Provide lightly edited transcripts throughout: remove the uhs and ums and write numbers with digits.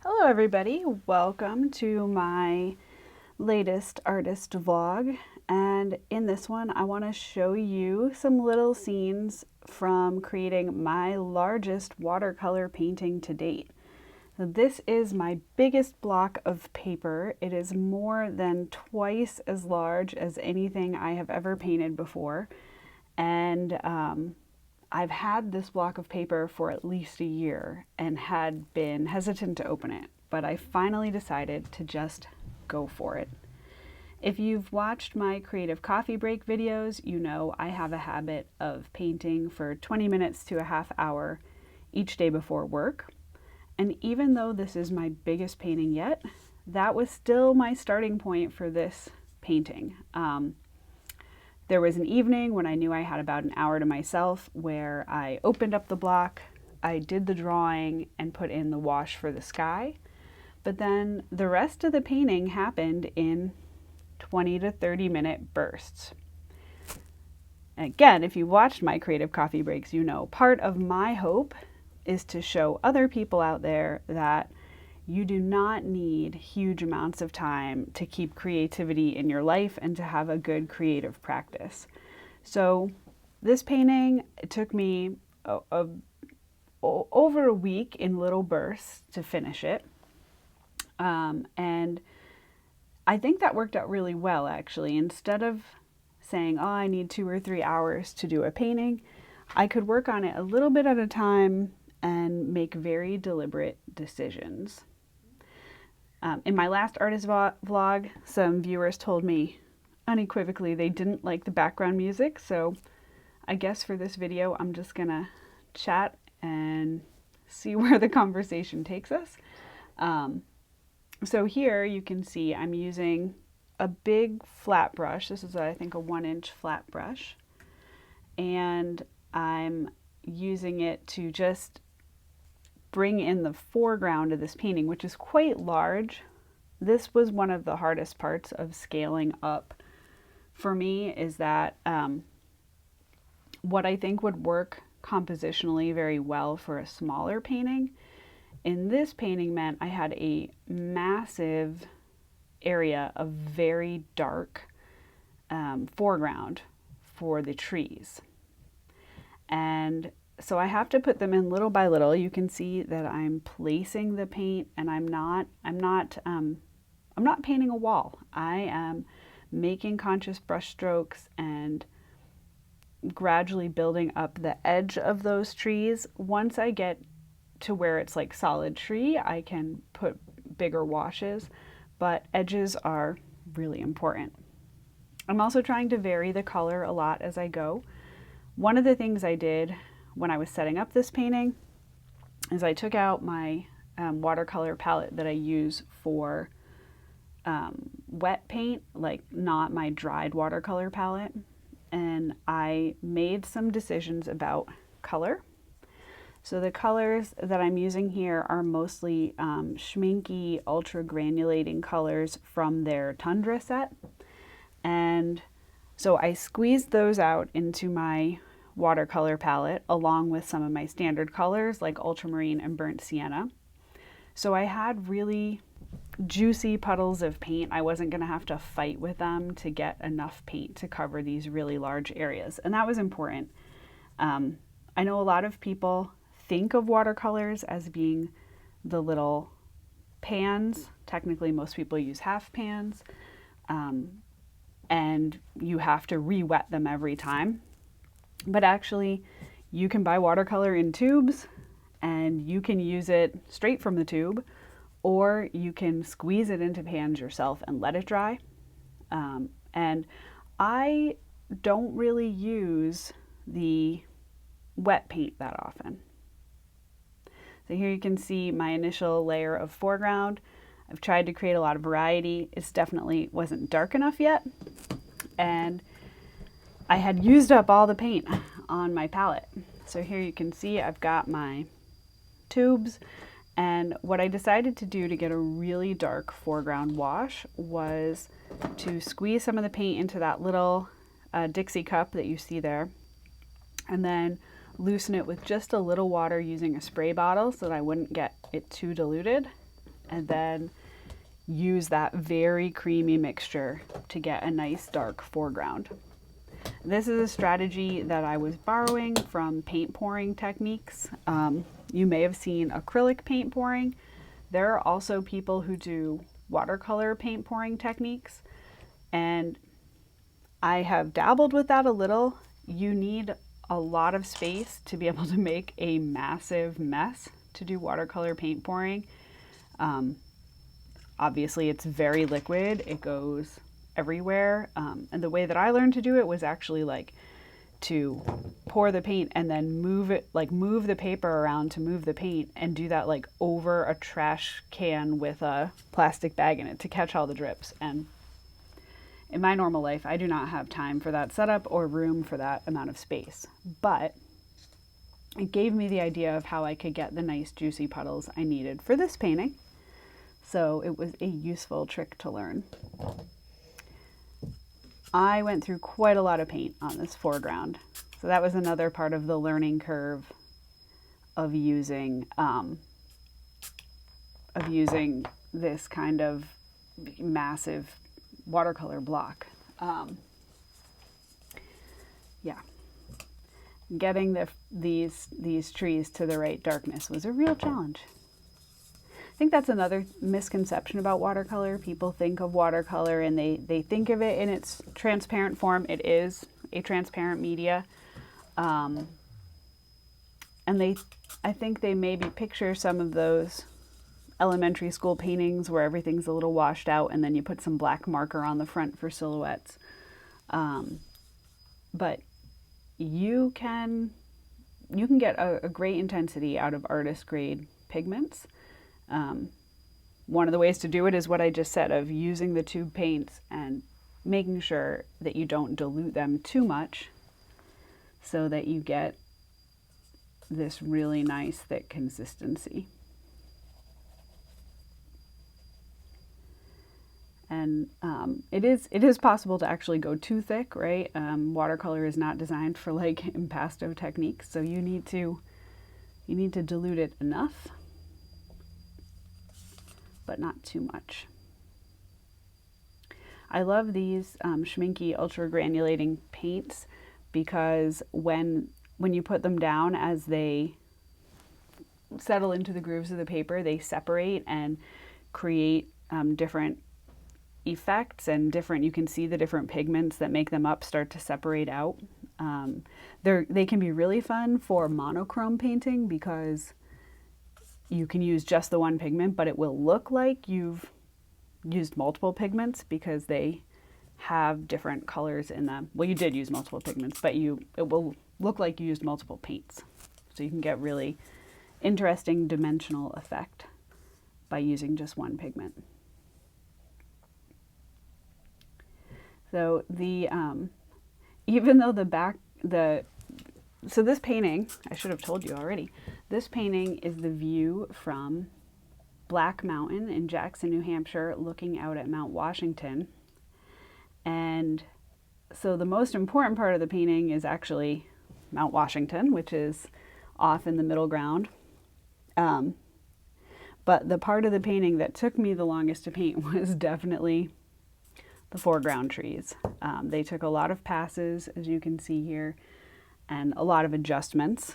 Hello everybody, welcome to my latest artist vlog, and in this one I want to show you some little scenes from creating my largest watercolor painting to date. So this is my biggest block of paper. It is more than twice as large as anything I have ever painted before, and I've had this block of paper for at least a year and had been hesitant to open it, but I finally decided to just go for it. If you've watched my creative coffee break videos, you know I have a habit of painting for 20 minutes to a half hour each day before work. And even though this is my biggest painting yet, that was still my starting point for this painting. There was an evening when I knew I had about an hour to myself where I opened up the block, I did the drawing, and put in the wash for the sky. But then the rest of the painting happened in 20 to 30 minute bursts. And again, if you watched my creative coffee breaks, you know part of my hope is to show other people out there that you do not need huge amounts of time to keep creativity in your life and to have a good creative practice. So this painting, it took me over a week in little bursts to finish it. And I think that worked out really well, actually. Instead of saying, oh, I need 2 or 3 hours to do a painting, I could work on it a little bit at a time and make very deliberate decisions. In my last artist vlog, some viewers told me unequivocally they didn't like the background music, so I guess for this video I'm just gonna chat and see where the conversation takes us. So here you can see I'm using a big flat brush. This is, I think, a 1-inch flat brush, and I'm using it to just bring in the foreground of this painting, which is quite large. This was one of the hardest parts of scaling up for me, is that what I think would work compositionally very well for a smaller painting, in this painting meant I had a massive area of very dark foreground for the trees. And so I have to put them in little by little. You can see that I'm placing the paint, and I'm not painting a wall. I am making conscious brush strokes and gradually building up the edge of those trees. Once I get to where it's like solid tree, I can put bigger washes, but edges are really important. I'm also trying to vary the color a lot as I go. One of the things I did when I was setting up this painting is I took out my watercolor palette that I use for wet paint, like not my dried watercolor palette, and I made some decisions about color. So the colors that I'm using here are mostly Schminky ultra granulating colors from their Tundra set, and so I squeezed those out into my watercolor palette along with some of my standard colors like ultramarine and burnt sienna. So I had really juicy puddles of paint. I wasn't going to have to fight with them to get enough paint to cover these really large areas, and that was important. I know a lot of people think of watercolors as being the little pans. Technically, most people use half pans, and you have to re-wet them every time. But actually, you can buy watercolor in tubes, and you can use it straight from the tube, or you can squeeze it into pans yourself and let it dry. And I don't really use the wet paint that often. So here you can see my initial layer of foreground. I've tried to create a lot of variety. It definitely wasn't dark enough yet, and I had used up all the paint on my palette. So here you can see I've got my tubes, and what I decided to do to get a really dark foreground wash was to squeeze some of the paint into that little Dixie cup that you see there, and then loosen it with just a little water using a spray bottle so that I wouldn't get it too diluted. and then use that very creamy mixture to get a nice dark foreground. This is a strategy that I was borrowing from paint pouring techniques. You may have seen acrylic paint pouring. There are also people who do watercolor paint pouring techniques, and I have dabbled with that a little. You need a lot of space to be able to make a massive mess to do watercolor paint pouring. Obviously, it's very liquid. It goes everywhere. And the way that I learned to do it was actually like to pour the paint and then move it, like move the paper around to move the paint, and do that like over a trash can with a plastic bag in it to catch all the drips. And in my normal life, I do not have time for that setup or room for that amount of space. But it gave me the idea of how I could get the nice juicy puddles I needed for this painting. So it was a useful trick to learn. I went through quite a lot of paint on this foreground. So that was another part of the learning curve of using this kind of massive watercolor block. Yeah. Getting these trees to the right darkness was a real challenge. I think that's another misconception about watercolor. People think of watercolor and they think of it in its transparent form. It is a transparent media. And I think they maybe picture some of those elementary school paintings where everything's a little washed out and then you put some black marker on the front for silhouettes. But you can get a great intensity out of artist grade pigments. One of the ways to do it is what I just said, of using the tube paints and making sure that you don't dilute them too much so that you get this really nice thick consistency. And it is possible to actually go too thick, right? Watercolor is not designed for like impasto techniques, so you need to dilute it enough, but not too much. I love these Schmincke ultra granulating paints because when you put them down, as they settle into the grooves of the paper, they separate and create different effects and you can see the different pigments that make them up start to separate out. They can be really fun for monochrome painting because you can use just the one pigment, but it will look like you've used multiple pigments because they have different colors in them. Well, you did use multiple pigments, but it will look like you used multiple paints. So you can get really interesting dimensional effect by using just one pigment. So even though so this painting, I should have told you already, this painting is the view from Black Mountain in Jackson, New Hampshire, looking out at Mount Washington. And so the most important part of the painting is actually Mount Washington, which is off in the middle ground. But the part of the painting that took me the longest to paint was definitely the foreground trees. They took a lot of passes, as you can see here, and a lot of adjustments.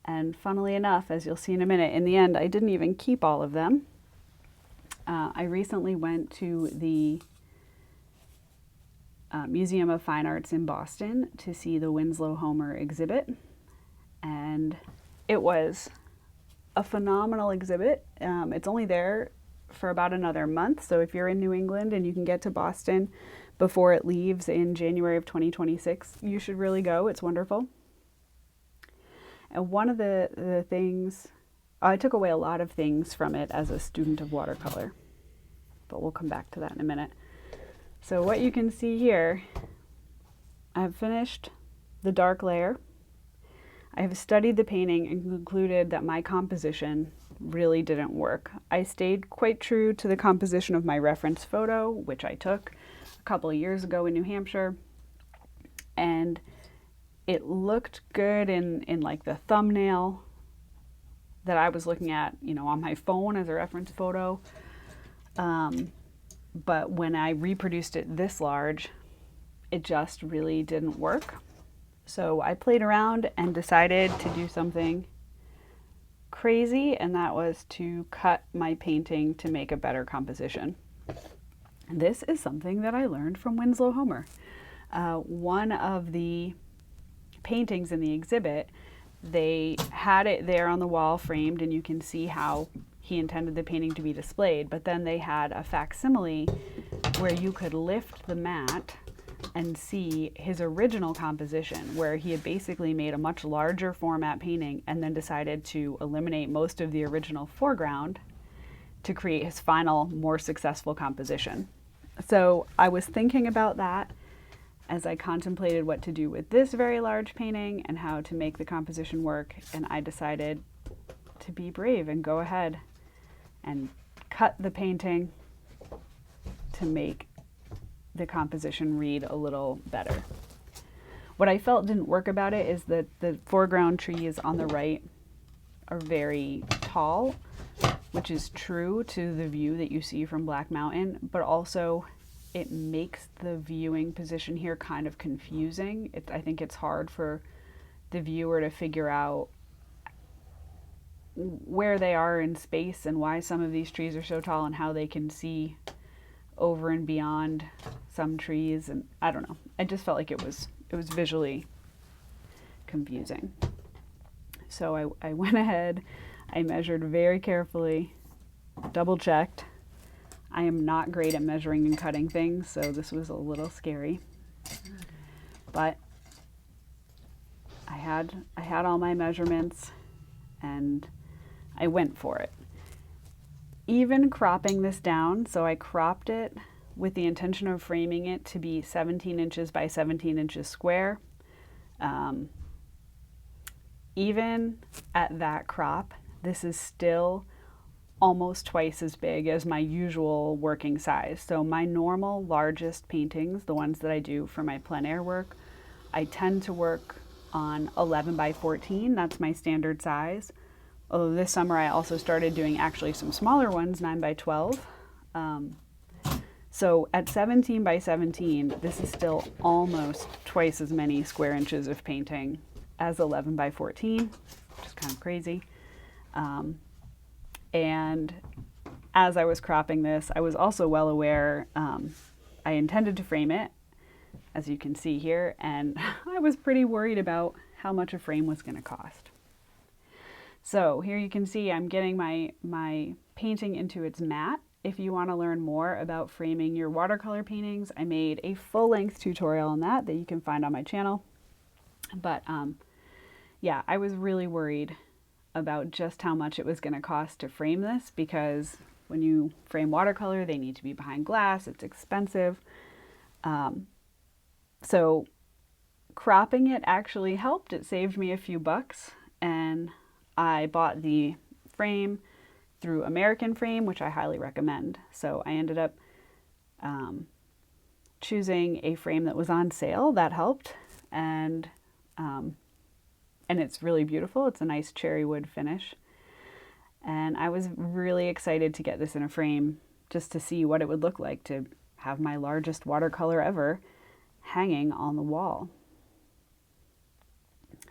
And funnily enough, as you'll see in a minute, in the end, I didn't even keep all of them. I recently went to the Museum of Fine Arts in Boston to see the Winslow Homer exhibit, and it was a phenomenal exhibit. It's only there for about another month, so if you're in New England and you can get to Boston before it leaves in January of 2026, you should really go. It's wonderful. And one of the things, I took away a lot of things from it as a student of watercolor, but we'll come back to that in a minute. So what you can see here, I've finished the dark layer. I have studied the painting and concluded that my composition really didn't work. I stayed quite true to the composition of my reference photo, which I took a couple of years ago in New Hampshire, and it looked good in like the thumbnail that I was looking at, you know, on my phone as a reference photo. But when I reproduced it this large, it just really didn't work. So I played around and decided to do something crazy, and that was to cut my painting to make a better composition. This is something that I learned from Winslow Homer. One of the paintings in the exhibit, they had it there on the wall framed, and you can see how he intended the painting to be displayed, but then they had a facsimile where you could lift the mat and see his original composition, where he had basically made a much larger format painting and then decided to eliminate most of the original foreground to create his final, more successful composition. So I was thinking about that as I contemplated what to do with this very large painting and how to make the composition work, and I decided to be brave and go ahead and cut the painting to make the composition read a little better. What I felt didn't work about it is that the foreground trees on the right are very tall, which is true to the view that you see from Black Mountain, but also it makes the viewing position here kind of confusing. I think it's hard for the viewer to figure out where they are in space and why some of these trees are so tall and how they can see over and beyond some trees, and I don't know. I just felt like it was visually confusing. So I went ahead, I measured very carefully, double checked. I am not great at measuring and cutting things, so this was a little scary. But I had all my measurements and I went for it. Even cropping this down, so I cropped it with the intention of framing it to be 17 inches by 17 inches square. Even at that crop, this is still almost twice as big as my usual working size. So my normal largest paintings, the ones that I do for my plein air work, I tend to work on 11 by 14. That's my standard size. Although this summer I also started doing actually some smaller ones, 9 by 12. So at 17 by 17, this is still almost twice as many square inches of painting as 11 by 14, which is kind of crazy. And as I was cropping this, I was also well aware, I intended to frame it, as you can see here, and I was pretty worried about how much a frame was going to cost. So here you can see I'm getting my painting into its mat. If you want to learn more about framing your watercolor paintings, I made a full-length tutorial on that you can find on my channel. But yeah, I was really worried about just how much it was going to cost to frame this, because when you frame watercolor, they need to be behind glass. It's expensive. So cropping it actually helped. It saved me a few bucks, and I bought the frame through American Frame, which I highly recommend. So I ended up choosing a frame that was on sale. That helped, and it's really beautiful. It's a nice cherry wood finish, and I was really excited to get this in a frame just to see what it would look like to have my largest watercolor ever hanging on the wall.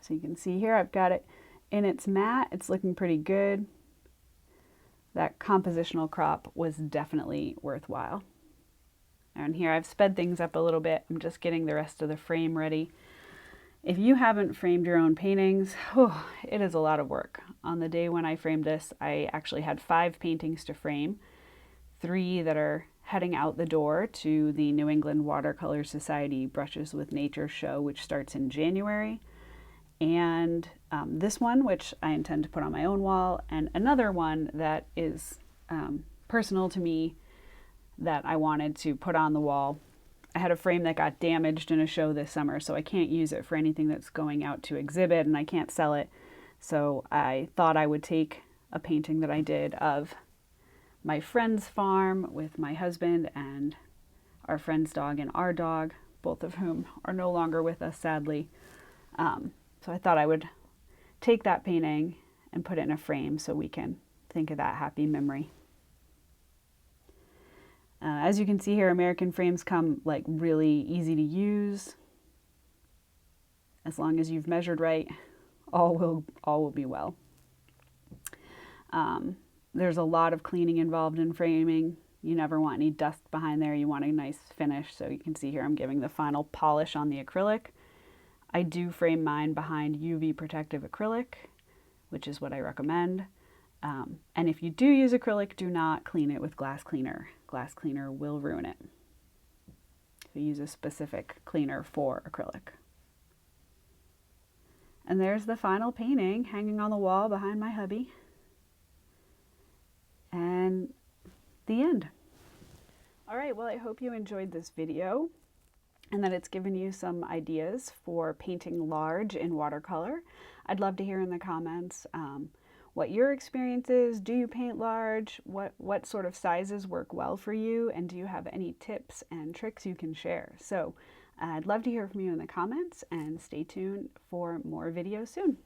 So you can see here I've got it in its mat. It's looking pretty good. That compositional crop was definitely worthwhile. And here I've sped things up a little bit. I'm just getting the rest of the frame ready. If you haven't framed your own paintings, it is a lot of work. On the day when I framed this, I actually had 5 paintings to frame, 3 that are heading out the door to the New England Watercolor Society Brushes with Nature show, which starts in January. And this one, which I intend to put on my own wall, and another one that is personal to me that I wanted to put on the wall. I had a frame that got damaged in a show this summer, so I can't use it for anything that's going out to exhibit, and I can't sell it. So I thought I would take a painting that I did of my friend's farm with my husband and our friend's dog and our dog, both of whom are no longer with us, sadly. So I thought I would take that painting and put it in a frame so we can think of that happy memory. As you can see here, American frames come like really easy to use. As long as you've measured right, all will be well. There's a lot of cleaning involved in framing. You never want any dust behind there. You want a nice finish. So you can see here I'm giving the final polish on the acrylic. I do frame mine behind UV protective acrylic, which is what I recommend. And if you do use acrylic, do not clean it with glass cleaner. Glass cleaner will ruin it. So use a specific cleaner for acrylic. And there's the final painting hanging on the wall behind my hubby. And the end. All right, well, I hope you enjoyed this video and that it's given you some ideas for painting large in watercolor. I'd love to hear in the comments what your experience is. Do you paint large? What sort of sizes work well for you? And do you have any tips and tricks you can share? So I'd love to hear from you in the comments, and stay tuned for more videos soon.